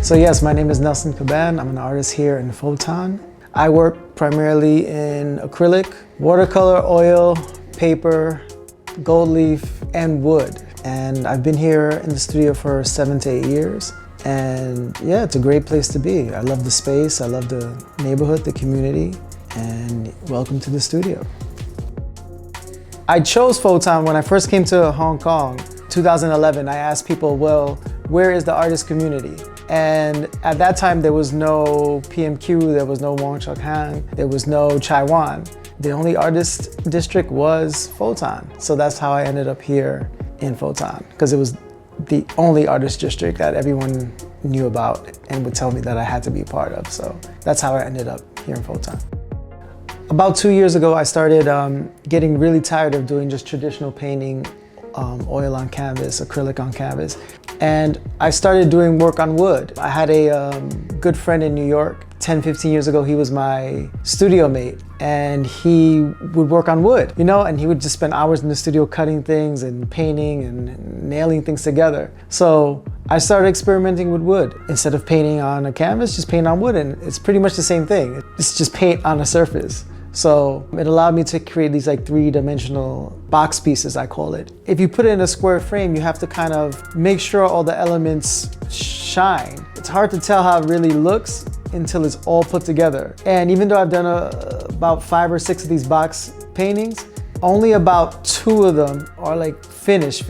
So yes, my name is Nelson Cabán. I'm an artist here in Photon. I work primarily in acrylic, watercolor, oil, paper, gold leaf, and wood. And I've been here in the studio for 7 to 8 years. And yeah, it's a great place to be. I love the space, I love the neighborhood, the community, and welcome to the studio. I chose Photon when I first came to Hong Kong, 2011. I asked people, well, where is the artist community? And at that time, there was no PMQ, there was no Wong Chuk Hang, there was no Chai Wan. The only artist district was Photon. So that's how I ended up here in Photon, because it was the only artist district that everyone knew about and would tell me that I had to be part of. So that's how I ended up here in Photon. About 2 years ago, I started getting really tired of doing just traditional painting, oil on canvas, acrylic on canvas. And I started doing work on wood. I had a good friend in New York. 10, 15 years ago, he was my studio mate, and he would work on wood, you know, and he would just spend hours in the studio cutting things and painting and nailing things together. So I started experimenting with wood. Instead of painting on a canvas, just paint on wood, and it's pretty much the same thing. It's just paint on a surface. So it allowed me to create these like 3-dimensional box pieces, I call it. If you put it in a square frame, you have to kind of make sure all the elements shine. It's hard to tell how it really looks until it's all put together. And even though I've done about 5 or 6 of these box paintings, only about 2 of them are like finished.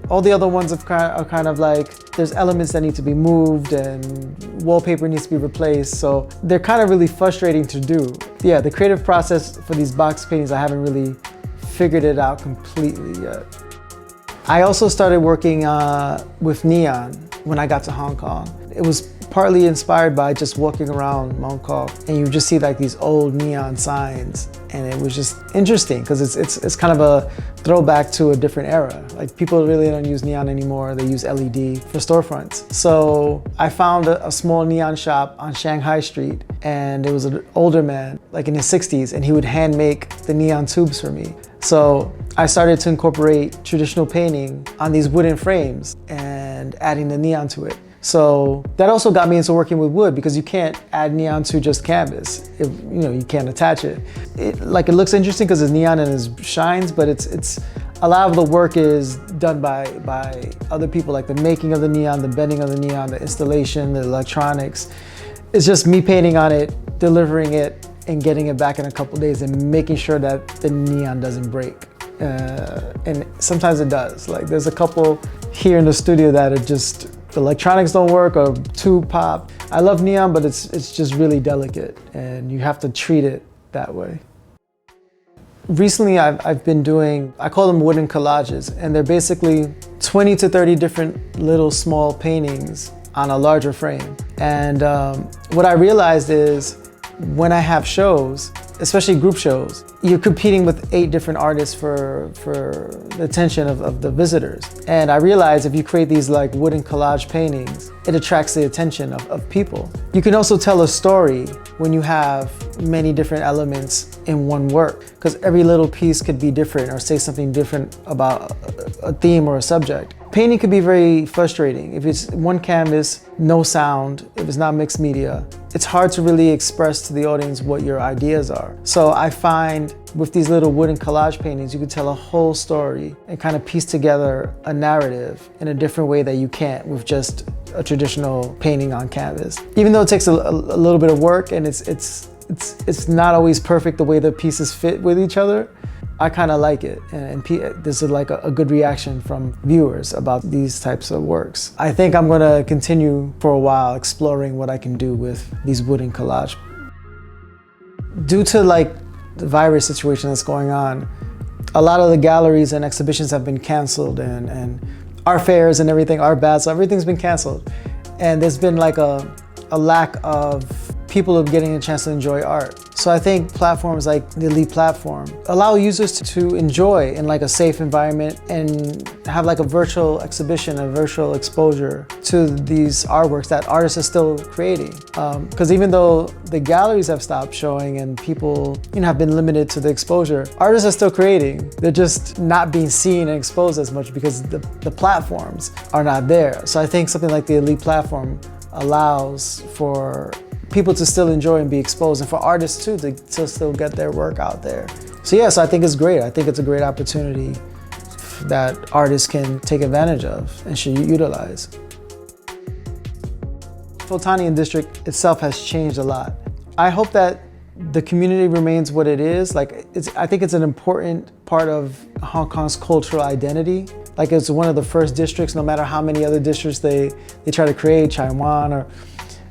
All the other ones are kind of like, there's elements that need to be moved and wallpaper needs to be replaced. So they're kind of really frustrating to do. Yeah, the creative process for these box paintings, I haven't really figured it out completely yet. I also started working with neon when I got to Hong Kong. It was partly inspired by just walking around Mongkok, and you just see like these old neon signs, and it was just interesting because it's kind of a throwback to a different era. Like, people really don't use neon anymore, they use LED for storefronts. So I found a small neon shop on Shanghai Street, and it was an older man, like in his 60s, and he would hand make the neon tubes for me. So I started to incorporate traditional painting on these wooden frames and adding the neon to it. So that also got me into working with wood, because you can't add neon to just canvas. You can't attach it. It looks interesting because it's neon and it shines, but it's a lot of the work is done by other people, like the making of the neon, the bending of the neon, the installation, the electronics. It's just me painting on it, delivering it, and getting it back in a couple days and making sure that the neon doesn't break. And sometimes it does. Like, there's a couple here in the studio that are just, the electronics don't work or too pop. I love neon, but it's just really delicate, and you have to treat it that way. Recently, I've been doing, I call them wooden collages, and they're basically 20 to 30 different little small paintings on a larger frame. And what I realized is, when I have shows, especially group shows, you're competing with 8 different artists for the attention of the visitors. And I realized if you create these like wooden collage paintings, it attracts the attention of people. You can also tell a story when you have many different elements in one work, because every little piece could be different or say something different about a theme or a subject. Painting could be very frustrating. If it's one canvas, no sound, if it's not mixed media, it's hard to really express to the audience what your ideas are. So I find with these little wooden collage paintings, you can tell a whole story and kind of piece together a narrative in a different way that you can't with just a traditional painting on canvas. Even though it takes a little bit of work and it's not always perfect the way the pieces fit with each other, I kind of like it, and there's like a good reaction from viewers about these types of works. I think I'm gonna continue for a while exploring what I can do with these wooden collage. Due to like the virus situation that's going on, a lot of the galleries and exhibitions have been canceled, and art fairs and everything, art baths, so everything's been canceled. And there's been like a lack of people getting a chance to enjoy art. So I think platforms like the Elite platform allow users to enjoy in like a safe environment and have like a virtual exhibition, a virtual exposure to these artworks that artists are still creating. Because even though the galleries have stopped showing and people have been limited to the exposure, artists are still creating. They're just not being seen and exposed as much because the platforms are not there. So I think something like the Elite platform allows for people to still enjoy and be exposed, and for artists too to still get their work out there. So yeah, so I think it's great. I think it's a great opportunity that artists can take advantage of and should utilize. Fultonian district itself has changed a lot. I hope that the community remains what it is. I think it's an important part of Hong Kong's cultural identity. Like, it's one of the first districts, no matter how many other districts they try to create, Chaiwan, or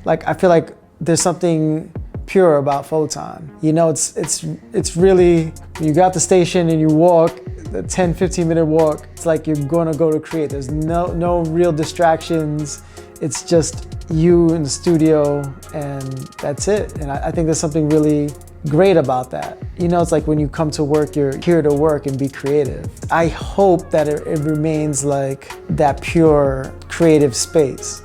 I feel like there's something pure about Fulton. You know, it's really, when you got the station and you walk, the 10-15 minute walk, it's like you're gonna go to create. There's no real distractions. It's just you in the studio and that's it. And I think there's something really great about that. You know, it's like when you come to work, you're here to work and be creative. I hope that it remains like that pure creative space.